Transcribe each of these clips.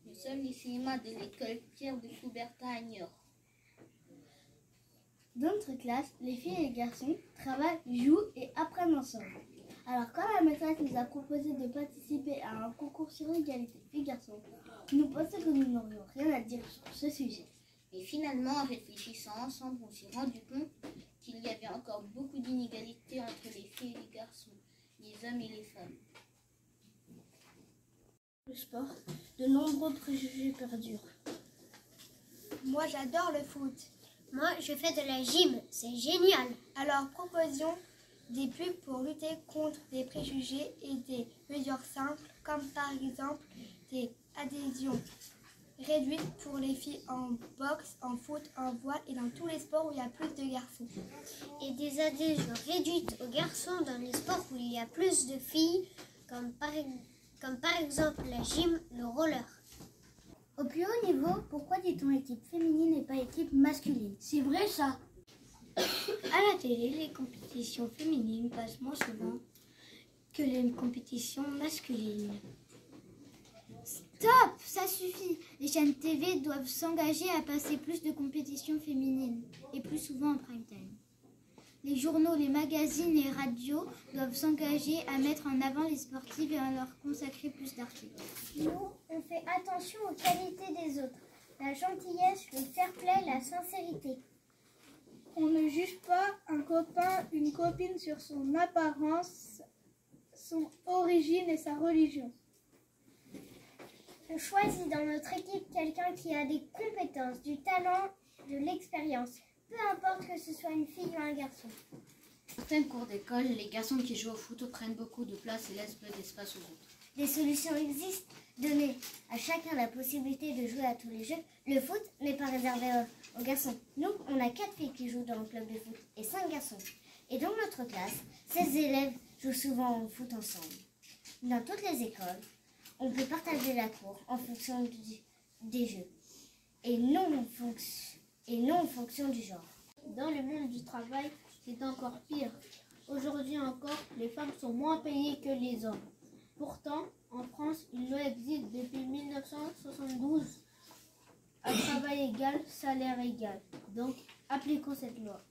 Nous sommes les cinémas de l'école Pierre de Coubertin à Niort. Dans notre classe, les filles et les garçons travaillent, jouent et apprennent ensemble. Alors quand la maîtresse nous a proposé de participer à un concours sur l'égalité filles-garçons, nous pensions que nous n'aurions rien à dire sur ce sujet. Mais finalement, en réfléchissant ensemble, on s'est rendu compte qu'il y avait encore beaucoup d'inégalités entre les filles et les garçons, les hommes et les femmes. Le sport, de nombreux préjugés perdurent. Moi, j'adore le foot. Moi, je fais de la gym, c'est génial. Alors, proposions des pubs pour lutter contre des préjugés et des mesures simples, comme par exemple des adhésions réduites pour les filles en boxe, en foot, en voile et dans tous les sports où il y a plus de garçons. Et des adhésions réduites aux garçons dans les sports où il y a plus de filles, comme par exemple la gym, le roller. Au plus haut niveau, pourquoi dit-on équipe féminine et pas équipe masculine? C'est vrai ça. À la télé, les compétitions féminines passent moins souvent que les compétitions masculines. Stop, ça suffit. Les chaînes TV doivent s'engager à passer plus de compétitions féminines et plus souvent en prime time. Les journaux, les magazines et radios doivent s'engager à mettre en avant les sportives et à leur consacrer plus d'articles. Nous, on fait attention aux qualités des autres. La gentillesse, le fair play, la sincérité. On ne juge pas un copain, une copine sur son apparence, son origine et sa religion. On choisit dans notre équipe quelqu'un qui a des compétences, du talent, de l'expérience. Peu importe que ce soit une fille ou un garçon. Dans certains cours d'école, les garçons qui jouent au foot prennent beaucoup de place et laissent peu d'espace aux autres. Des solutions existent. Donner à chacun la possibilité de jouer à tous les jeux. Le foot n'est pas réservé aux garçons. Nous, on a 4 filles qui jouent dans le club de foot et 5 garçons. Et dans notre classe, 16 élèves jouent souvent au foot ensemble. Dans toutes les écoles, on peut partager la cour en fonction des jeux et non en fonction du genre. Dans le monde du travail, c'est encore pire. Aujourd'hui encore, les femmes sont moins payées que les hommes. Pourtant, en France, une loi existe depuis 1972. À travail égal, salaire égal. Donc, appliquons cette loi.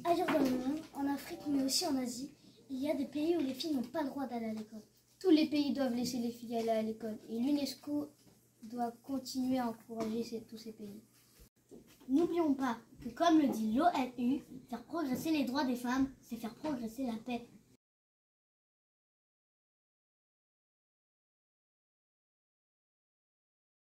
Ailleurs dans le monde, en Afrique mais aussi en Asie, il y a des pays où les filles n'ont pas le droit d'aller à l'école. Tous les pays doivent laisser les filles aller à l'école et l'UNESCO doit continuer à encourager tous ces pays. N'oublions pas que, comme le dit l'ONU, faire progresser les droits des femmes, c'est faire progresser la paix.